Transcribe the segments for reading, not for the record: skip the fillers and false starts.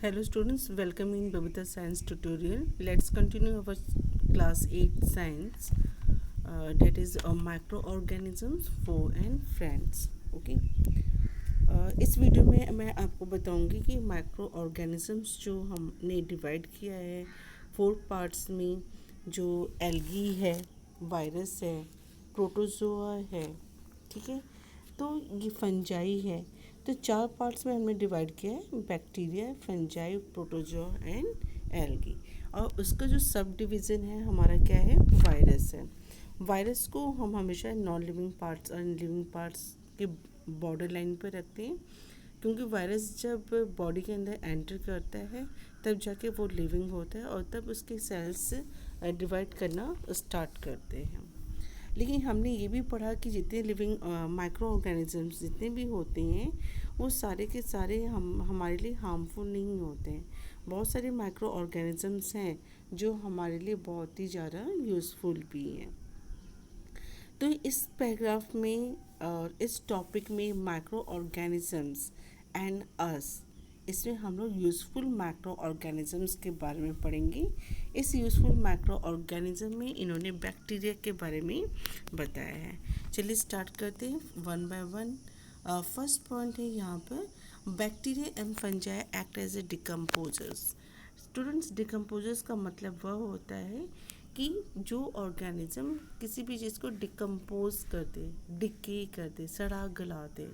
Hello students, welcome in Babita Science tutorial. Let's continue our class 8 science that is microorganisms, foe and friends. Okay. इस video में मैं आपको बताऊंगी कि micro organisms जो हमने डिवाइड किया है 4 पार्ट्स में, जो एल्गी है, वायरस है, प्रोटोजोआ है, ठीक है, तो ये फंजाई है। तो 4 पार्ट्स में हमने डिवाइड किया है, bacteria, fungi, protozoa and algae. और उसका जो सब डिवीज़न है हमारा क्या है, वायरस है। वायरस को हम हमेशा नॉन लिविंग पार्ट्स और लिविंग पार्ट्स के बॉर्डर लाइन पर रखते हैं, क्योंकि वायरस जब बॉडी के अंदर एंटर करता है तब जाके वो लिविंग होता है और तब उसके सेल्स डिवाइड करना स्टार्ट करते हैं। लेकिन हमने ये भी पढ़ा कि जितने लिविंग माइक्रो ऑर्गेनिजम्स जितने भी होते हैं वो सारे के सारे हमारे लिए हार्मफुल नहीं होते हैं। बहुत सारे माइक्रो ऑर्गेनिजम्स हैं जो हमारे लिए बहुत ही ज़्यादा यूज़फुल भी हैं। तो इस पैराग्राफ में और इस टॉपिक में माइक्रो ऑर्गेनिजम्स एंड अस, इसमें हम लोग यूज़फुल माइक्रो ऑर्गेनिजम्स के बारे में पढ़ेंगे। इस यूज़फुल माइक्रो ऑर्गेनिज्म में इन्होंने बैक्टीरिया के बारे में बताया है। चलिए स्टार्ट करते हैं one by one. First point है यहाँ पर, bacteria and fungi act as a decomposers. Students, decomposers का मतलब वह होता है कि जो ऑर्गेनिज्म किसी भी चीज़ को डिकम्पोज कर दे, डिके कर दे, सड़ा गला दे,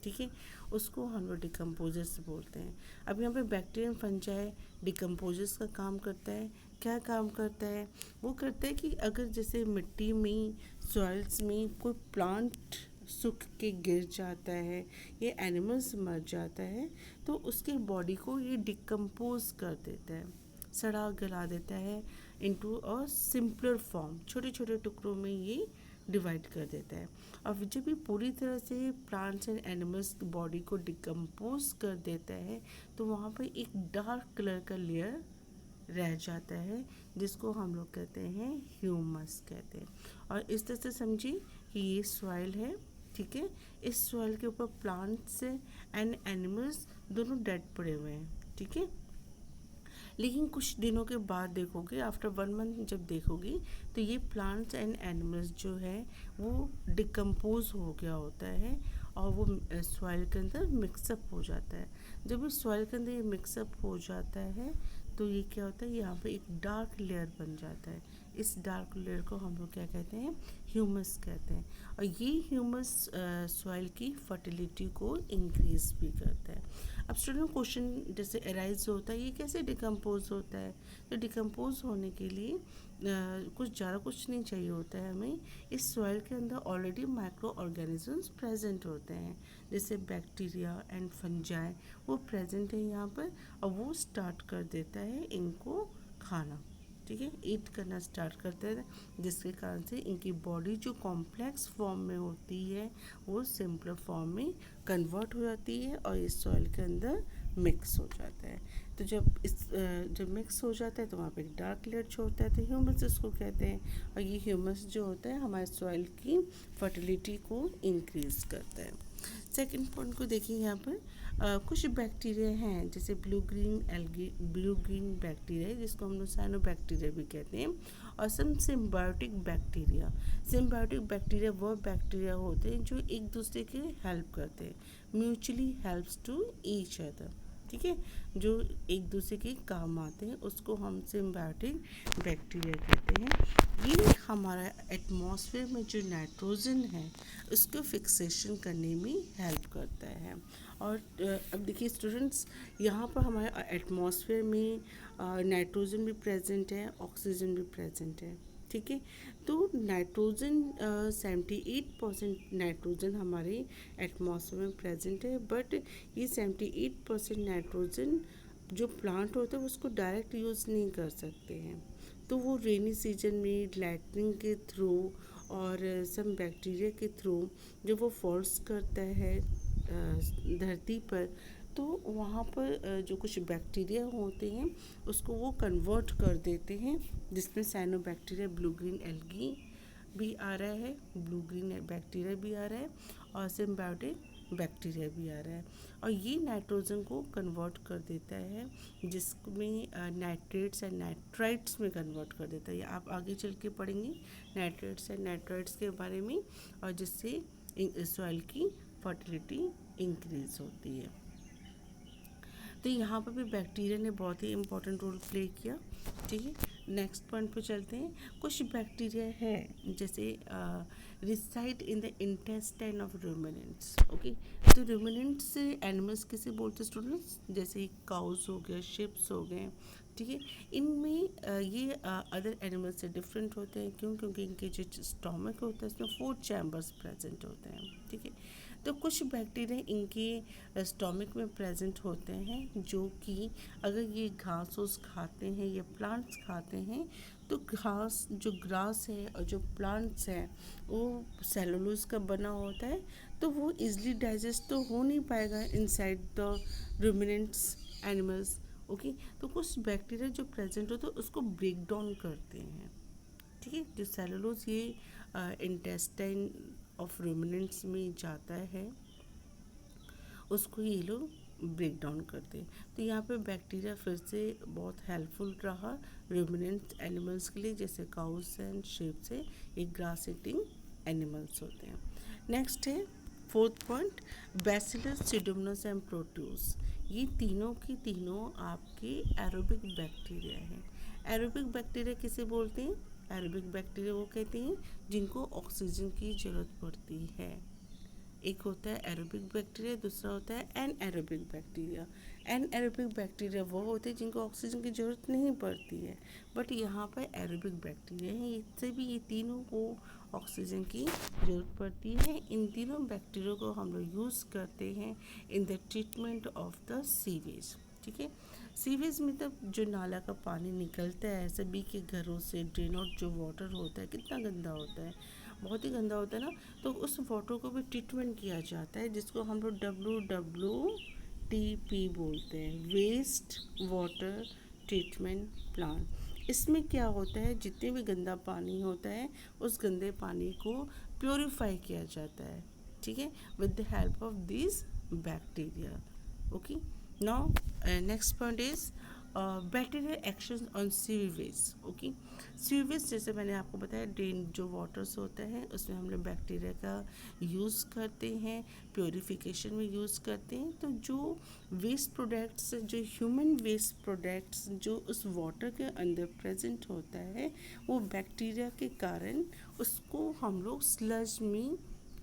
ठीक है, उसको हम लोग डिकम्पोजर्स बोलते हैं। अब यहाँ पे बैक्टीरियम फंजाई डिकम्पोजर्स का काम करता है। क्या काम करता है? वो करता है कि अगर जैसे मिट्टी में, सॉइल्स में कोई प्लांट सूख के गिर जाता है, ये एनिमल्स मर जाता है, तो उसके बॉडी को ये डिकम्पोज कर देता है, सड़ा गला देता है इनटू अ सिंपलर फॉर्म, छोटे छोटे टुकड़ों में ये डिवाइड कर देता है। और जब ये पूरी तरह से प्लांट्स एंड एनिमल्स की बॉडी को डिकम्पोज कर देता है तो वहाँ पर एक डार्क कलर का लेयर रह जाता है, जिसको हम लोग कहते हैं ह्यूमस कहते हैं। और इस तरह से समझिए कि ये सॉइल है, ठीक है, इस सॉइल के ऊपर प्लांट्स एंड एनिमल्स दोनों डेड पड़े हुए हैं, ठीक है। लेकिन कुछ दिनों के बाद देखोगे, आफ्टर 1 मंथ जब देखोगे, तो ये प्लांट्स एंड एनिमल्स जो है वो डिकम्पोज हो गया होता है और वो सॉइल के अंदर मिक्सअप हो जाता है। जब इस सॉइल के अंदर ये मिक्सअप हो जाता है तो ये क्या होता है, यहाँ पे एक डार्क लेयर बन जाता है। इस डार्क लेयर को हम लोग क्या कहते हैं, ह्यूमस कहते हैं। और ये ह्यूमस सॉइल की फर्टिलिटी को इंक्रीज भी करता है। अब स्टूडेंट, क्वेश्चन जैसे अराइज होता है, ये कैसे डिकम्पोज होता है? तो डिकम्पोज होने के लिए कुछ ज़्यादा कुछ नहीं चाहिए होता है हमें। इस सॉइल के अंदर ऑलरेडी माइक्रो ऑर्गेनिजम्स प्रेजेंट होते हैं, जैसे बैक्टीरिया एंड फंजाई, वो प्रेजेंट है यहाँ पर और वो स्टार्ट कर देता है इनको खाना, ठीक है, ईट करना स्टार्ट करते हैं, जिसके कारण से इनकी बॉडी जो कॉम्प्लेक्स फॉर्म में होती है वो सिंपल फॉर्म में कन्वर्ट हो जाती है और इस सॉइल के अंदर मिक्स हो जाता है। तो जब मिक्स हो जाता है तो वहाँ पे एक डार्क लेयर छोड़ता है, तो ह्यूमस इसको कहते हैं। और ये ह्यूमस जो होता है हमारे सॉइल की फर्टिलिटी को इंक्रीज करता है। सेकंड पॉइंट को देखिए यहाँ पर, कुछ बैक्टीरिया हैं जैसे ब्लू ग्रीन बैक्टीरिया है, जिसको हम लोग साइनोबैक्टीरिया भी कहते हैं, और some symbiotic bacteria. Symbiotic bacteria वो बैक्टीरिया होते हैं जो एक दूसरे के हेल्प करते हैं, mutually helps to each other, ठीक है, जो एक दूसरे के काम आते हैं, उसको हम सिम्बायोटिक बैक्टीरिया कहते हैं। ये हमारा एटमॉस्फेयर में जो नाइट्रोजन है उसको फिक्सेशन करने में हेल्प करता है। और अब देखिए स्टूडेंट्स, यहाँ पर हमारे एटमॉस्फेयर में नाइट्रोजन भी प्रेजेंट है, ऑक्सीजन भी प्रेजेंट है, ठीक है। तो नाइट्रोजन 78% नाइट्रोजन हमारे एटमॉस्फेयर में प्रेजेंट है, बट ये 78% नाइट्रोजन जो प्लांट होता है उसको डायरेक्ट यूज़ नहीं कर सकते हैं। तो वो रेनी सीजन में लाइटनिंग के थ्रू और सम बैक्टीरिया के थ्रू जब वो फॉल्स करता है धरती पर, तो वहाँ पर जो कुछ बैक्टीरिया होते हैं उसको वो कन्वर्ट कर देते हैं, जिसमें साइनोबैक्टीरिया, ब्लू ग्रीन एल्गी भी आ रहा है, ब्लू ग्रीन बैक्टीरिया भी आ रहा है, और सिम्बायोटिक बैक्टीरिया भी आ रहा है और ये नाइट्रोजन को कन्वर्ट कर देता है, जिसमें नाइट्रेट्स एंड नाइट्राइट्स में कन्वर्ट कर देता है। ये आप आगे चल के पढ़ेंगे नाइट्रेट्स एंड नाइट्राइट्स के बारे में, और जिससे सॉइल की फर्टिलिटी इंक्रीज होती है। तो यहाँ पर भी बैक्टीरिया ने बहुत ही इम्पोर्टेंट रोल प्ले किया। ठीक है, नेक्स्ट पॉइंट पे चलते हैं। कुछ बैक्टीरिया है जैसे reside in the intestine of ruminants. Okay, तो रूमिनेंट्स एनिमल्स किसे बोलते हैं स्टूडेंट्स? जैसे काउस हो गए, शिप्स हो गए। ठीक है, इनमें ये अदर एनिमल्स से डिफरेंट होते हैं। क्यों? क्योंकि इनके जो स्टोमक होता है उसमें 4 चैम्बर्स प्रेजेंट होते हैं। ठीक है, तो कुछ बैक्टीरिया इनके स्टोमक में प्रेजेंट होते हैं जो कि अगर ये घास उस खाते हैं या प्लांट्स खाते हैं तो घास जो ग्रास है और जो प्लांट्स हैं वो सेलुलोज का बना होता है, तो वो इजली डाइजेस्ट तो हो नहीं पाएगा inside the ruminants animals. Okay, तो कुछ बैक्टीरिया जो प्रेजेंट होते हैं उसको ब्रेक डाउन करते हैं। ठीक है, जो सेलुलोज ये इंटेस्टाइन ऑफ रूमिनेंट्स में जाता है उसको ये लोग ब्रेक डाउन करते हैं। तो यहाँ पे बैक्टीरिया फिर से बहुत हेल्पफुल रहा रूमिनेंट एनिमल्स के लिए, जैसे काउस एंड शीप्स है, ये ग्रास ईटिंग एनिमल्स होते हैं। नेक्स्ट है fourth point, bacillus, pseudomonas and proteus. ये तीनों की तीनों आपके एरोबिक बैक्टीरिया हैं। एरोबिक बैक्टीरिया किसे बोलते हैं? एरोबिक बैक्टीरिया वो कहते हैं जिनको ऑक्सीजन की ज़रूरत पड़ती है। एक होता है एरोबिक बैक्टीरिया, दूसरा होता है एनएरोबिक बैक्टीरिया। एनएरोबिक बैक्टीरिया वो होते हैं जिनको ऑक्सीजन की ज़रूरत नहीं पड़ती है, बट यहाँ पर एरोबिक बैक्टीरिया है, इससे भी ये तीनों को ऑक्सीजन की ज़रूरत पड़ती है। इन तीनों बैक्टीरिया को हम लोग यूज़ करते हैं in the treatment of the sewage. ठीक है, सीवेज मतलब जो नाला का पानी निकलता है सभी के घरों से, ड्रेन आउट जो वाटर होता है कितना गंदा होता है, बहुत ही गंदा होता है ना। तो उस वाटर को भी ट्रीटमेंट किया जाता है जिसको हम लोग WWTP बोलते हैं, वेस्ट वाटर ट्रीटमेंट प्लांट। इसमें क्या होता है, जितने भी गंदा पानी होता है उस गंदे पानी को प्योरीफाई किया जाता है। ठीक है, with the help of this bacteria. Okay, now next point is bacterial action on sewage. Okay, sewage जैसे मैंने आपको बताया ड्रेन जो वाटर्स होता है उसमें हम लोग बैक्टीरिया का यूज़ करते हैं, प्योरीफिकेशन में यूज़ करते हैं। तो जो वेस्ट प्रोडक्ट्स, जो ह्यूमन वेस्ट प्रोडक्ट्स जो उस वाटर के अंदर प्रेजेंट होता है वो बैक्टीरिया के कारण उसको हम लोग स्लज में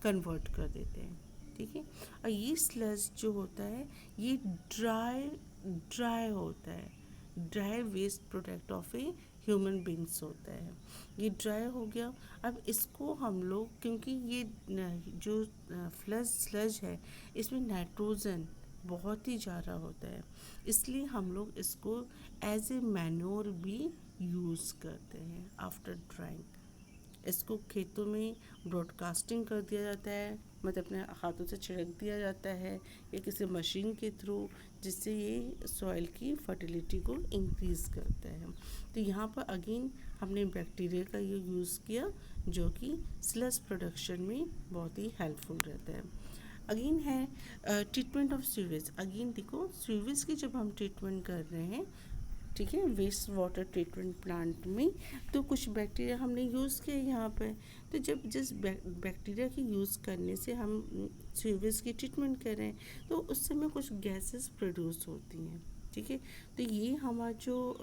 कन्वर्ट कर देते हैं। ठीक है, और ये स्लज जो होता है ये ड्राई होता है, dry waste product of a human beings होता है। ये ड्राई हो गया। अब इसको हम लोग, क्योंकि ये जो स्लज है इसमें नाइट्रोजन बहुत ही ज़्यादा होता है, इसलिए हम लोग इसको एज ए मैन्योर भी यूज़ करते हैं आफ्टर ड्राइंग। इसको खेतों में ब्रॉडकास्टिंग कर दिया जाता है, मतलब अपने हाथों से छिड़क दिया जाता है या किसी मशीन के थ्रू, जिससे ये सॉइल की फर्टिलिटी को इंक्रीज़ करता है। तो यहाँ पर अगेन हमने बैक्टीरिया का ये यूज़ किया जो कि स्लज प्रोडक्शन में बहुत ही हेल्पफुल रहता है। अगेन है ट्रीटमेंट ऑफ सीवेज। अगेन देखो सीवेज की जब हम ट्रीटमेंट कर रहे हैं, ठीक है, वेस्ट वाटर ट्रीटमेंट प्लांट में, तो कुछ बैक्टीरिया हमने यूज़ किया यहाँ पे। तो जब जिस बैक्टीरिया की यूज़ करने से हम सीवेज की ट्रीटमेंट कर रहे हैं तो उस समय कुछ गैसेस प्रोड्यूस होती हैं। ठीक है, तो ये हमारा जो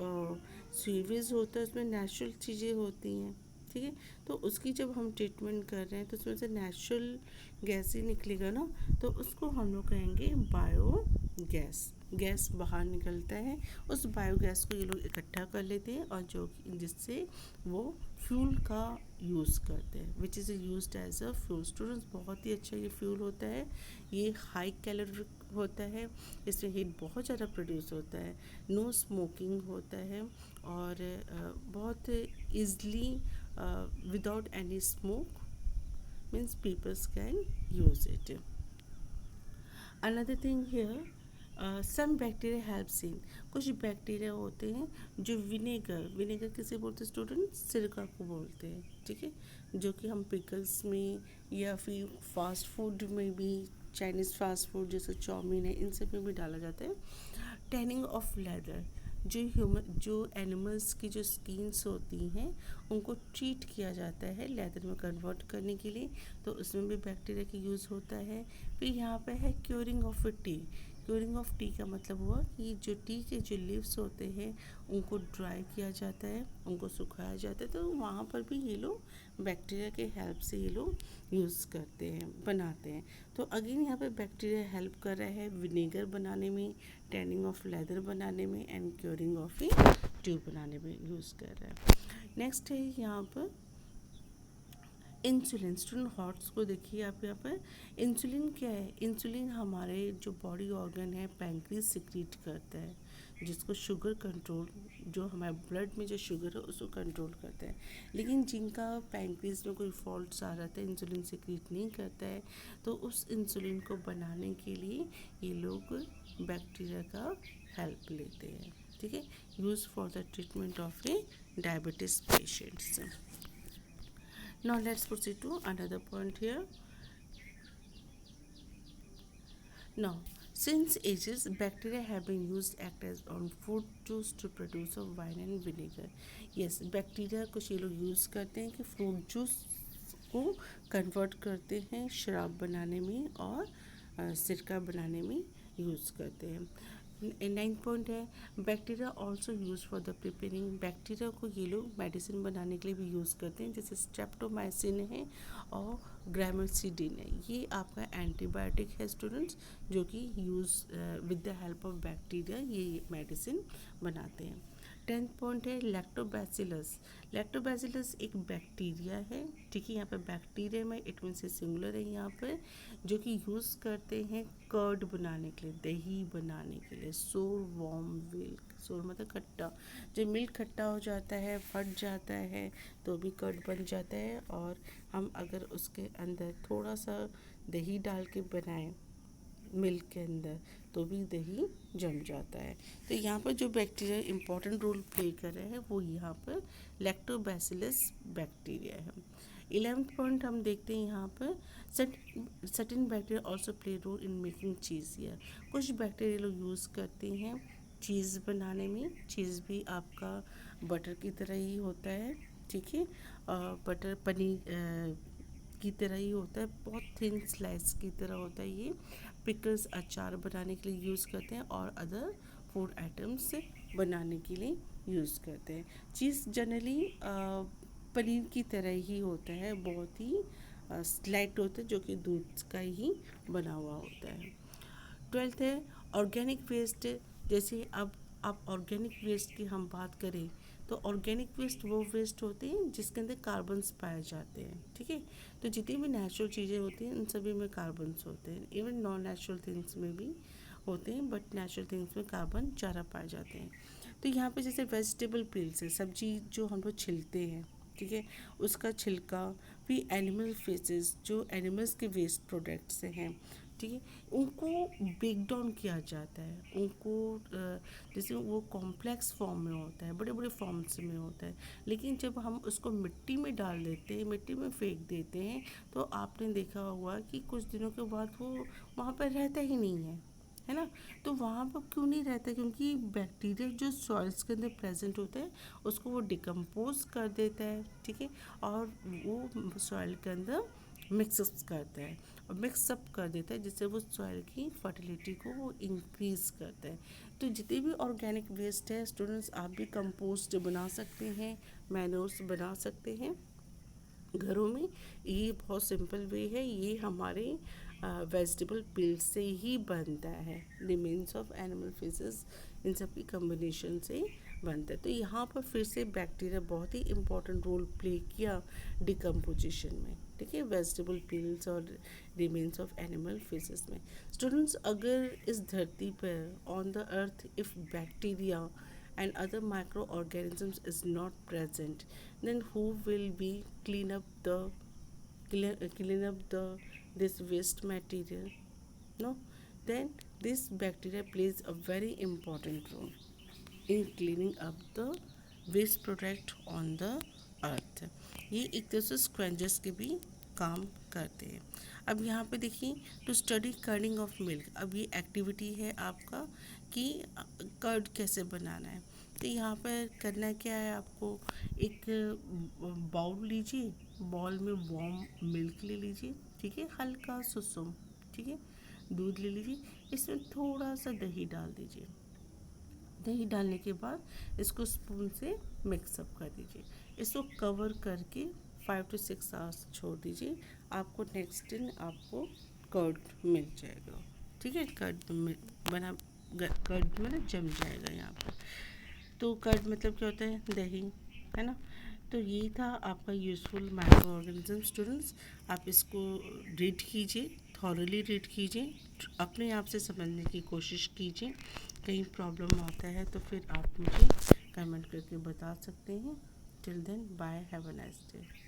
सीवेज होता है उसमें नेचुरल चीज़ें होती हैं। ठीक है, तो उसकी जब हम ट्रीटमेंट कर रहे हैं तो उसमें से नेचुरल गैस ही निकलेगा ना, तो उसको हम लोग कहेंगे बायो गैस बाहर निकलता है। उस बायोगैस को ये लोग इकट्ठा कर लेते हैं और जो जिससे वो फ्यूल का यूज़ करते हैं, which is used as a fuel. Students, बहुत ही अच्छा ये फ्यूल होता है। ये हाई कैलोरिक होता है, इसमें हीट बहुत ज़्यादा प्रोड्यूस होता है, नो स्मोकिंग होता है और बहुत easily without any smoke means peoples can use it. Another thing here, some bacteria helps in, कुछ बैक्टीरिया होते हैं जो विनेगर किसे बोलते हैं स्टूडेंट? सिरका को बोलते हैं। ठीक है, जो कि हम पिकल्स में या फिर फास्ट फूड में भी चाइनीज़ फास्ट फूड जैसे चाउमीन है, इन सब में भी डाला जाता है। टैनिंग ऑफ लेदर, जो एनिमल्स की जो स्किन्स होती हैं उनको ट्रीट किया जाता है लेदर में कन्वर्ट करने के लिए, तो उसमें भी बैक्टीरिया का यूज़ होता है। फिर यहाँ पे है curing of T. Curing of T का मतलब हुआ कि जो टी के जो लीव्स होते हैं उनको ड्राई किया जाता है, उनको सुखाया जाता है, तो वहाँ पर भी ये लोग बैक्टीरिया के हेल्प से ये लोग यूज़ करते हैं, बनाते हैं। तो अगेन यहाँ पे बैक्टीरिया हेल्प कर रहा है विनेगर बनाने में, टैनिंग ऑफ लेदर बनाने में and curing of A tube बनाने में यूज़ कर रहा है। नेक्स्ट है यहाँ पर इंसुलिन। स्टूडेंट हॉर्ट्स को देखिए आप यहाँ पर। इंसुलिन क्या है? इंसुलिन हमारे जो बॉडी ऑर्गन है पैंक्रियास सिक्रीट करता है, जिसको शुगर कंट्रोल, जो हमारे ब्लड में जो शुगर है उसको कंट्रोल करता है। लेकिन जिनका पैंक्रियास में कोई फॉल्ट्स आ जाता है, इंसुलिन सिक्रीट नहीं करता है, तो उस इंसुलिन को बनाने के लिए ये लोग बैक्टीरिया का हेल्प लेते हैं। ठीक है, use for the treatment of A diabetes patients. Now let's proceed to another point here. Now, since ages, bacteria have been used act as on fruit juice to produce of wine and vinegar. Yes, bacteria कुछ ये लोग use करते हैं कि fruit juice को convert करते हैं शराब बनाने में और सिरका बनाने में यूज़ करते हैं। 9 पॉइंट है bacteria also use for the preparing. Bacteria को ये लोग मेडिसिन बनाने के लिए भी यूज़ करते हैं, जैसे स्ट्रेप्टोमाइसिन है और ग्रामेसिडिन है, ये आपका एंटीबायोटिक है स्टूडेंट्स, जो कि use with the help of bacteria ये मेडिसिन बनाते हैं। 10th पॉइंट है लैक्टोबैसिलस। लैक्टोबैसिलस एक बैक्टीरिया है, ठीक है, यहाँ पे बैक्टीरिया में इट मीन से सिंगुलर है यहाँ पर, जो कि यूज़ करते हैं कर्ड बनाने के लिए, दही बनाने के लिए। सोर वार्म मिल्क, सोर मतलब खट्टा, जब मिल्क खट्टा हो जाता है, फट जाता है, तो भी कर्ड बन जाता है। और हम अगर उसके अंदर थोड़ा सा दही डाल के बनाएं मिल्क के अंदर, तो भी दही जम जाता है। तो यहाँ पर जो बैक्टीरिया इंपॉर्टेंट रोल प्ले कर रहे हैं वो यहाँ पर लैक्टोबैसिलस बैक्टीरिया है। 11th पॉइंट हम देखते हैं यहाँ पर certain bacteria also play role in making cheese. या कुछ बैक्टीरिया लोग यूज़ करते हैं चीज़ बनाने में। चीज़ भी आपका बटर की तरह ही होता है, ठीक है, बटर पनीर की तरह ही होता है, बहुत थिन स्लाइस की तरह होता है। ये पिकल्स अचार बनाने के लिए यूज़ करते हैं और अदर फूड आइटम्स बनाने के लिए यूज़ करते हैं। चीज़ जनरली पनीर की तरह ही होता है, बहुत ही स्लाइट होता है, जो कि दूध का ही बना हुआ होता है। 12th है ऑर्गेनिक वेस्ट। जैसे अब आप ऑर्गेनिक वेस्ट की हम बात करें तो ऑर्गेनिक वेस्ट वो वेस्ट होते हैं जिसके अंदर कार्बन्स पाए जाते हैं, ठीक है। तो जितनी भी नेचुरल चीज़ें होती हैं उन सभी में कार्बन्स होते हैं, इवन नॉन नेचुरल थिंग्स में भी होते हैं, बट नेचुरल थिंग्स में कार्बन ज़्यादा पाए जाते हैं। तो यहाँ पे जैसे वेजिटेबल पील्स है, सब्जी जो हम लोग छिलते हैं, ठीक है, उसका छिलका, फिर एनिमल फेसेस जो एनिमल्स के वेस्ट प्रोडक्ट्स हैं, ठीक है, उनको ब्रेक डाउन किया जाता है। उनको जैसे वो कॉम्प्लेक्स फॉर्म में होता है, बड़े बड़े फॉर्म्स में होता है, लेकिन जब हम उसको मिट्टी में डाल देते हैं, मिट्टी में फेंक देते हैं, तो आपने देखा होगा कि कुछ दिनों के बाद वो वहाँ पर रहता ही नहीं है ना। तो वहाँ पर क्यों नहीं रहता? क्योंकि बैक्टीरिया जो सॉइल्स के अंदर प्रेजेंट होता है उसको वो डिकम्पोज कर देता है, ठीक है, और वो सॉइल के अंदर मिक्सअप करता है और मिक्सअप कर देता है, जिससे वो सॉइल की फर्टिलिटी को वो इंक्रीज़ करता है। तो जितने भी ऑर्गेनिक वेस्ट है स्टूडेंट्स, आप भी कंपोस्ट बना सकते हैं, मैन्योर्स बना सकते हैं घरों में। ये बहुत सिंपल वे है, ये हमारे वेजिटेबल पील से ही बनता है, रिमेन्स ऑफ एनिमल फेसेस, इन सब की कम्बिनेशन से बनता है। तो यहाँ पर फिर से बैक्टीरिया बहुत ही इम्पोर्टेंट रोल प्ले किया डिकम्पोजिशन में, ठीक है, वेजिटेबल पील्स और रिमेन्स ऑफ एनिमल फेसेस में। स्टूडेंट्स, अगर इस धरती पर on the earth if bacteria and other microorganisms is not present, then who will be clean up the this waste material? No, then this bacteria plays a very important role in cleaning up the waste product on the earth. ये एक तरह से scavengers के भी काम करते हैं। अब यहाँ पे देखिए, टू स्टडी कर्डिंग ऑफ मिल्क, अब ये एक्टिविटी है आपका कि कर्ड कैसे बनाना है। तो यहाँ पर करना क्या है, आपको एक बाउल लीजिए, बाउल में वार्म मिल्क ले लीजिए, ठीक है, हल्का सुसुम, ठीक है, दूध ले लीजिए, इसमें थोड़ा सा दही डाल दीजिए। दही डालने के बाद इसको स्पून से मिक्सअप कर दीजिए। इसको कवर करके 5 to 6 आवर्स छोड़ दीजिए। आपको नेक्स्ट दिन आपको कर्ड मिल जाएगा, ठीक है। कर्ड मतलब जम जाएगा यहाँ पर। तो कर्ड मतलब क्या होता है, दही, है ना। तो ये था आपका यूज़फुल माइक्रो ऑर्गेनिज्म स्टूडेंट्स। आप इसको रीड कीजिए, थॉरली रीड कीजिए, अपने आप से समझने की कोशिश कीजिए। कहीं प्रॉब्लम आता है तो फिर आप मुझे कमेंट करके बता सकते हैं। Till then bye, have a nice day.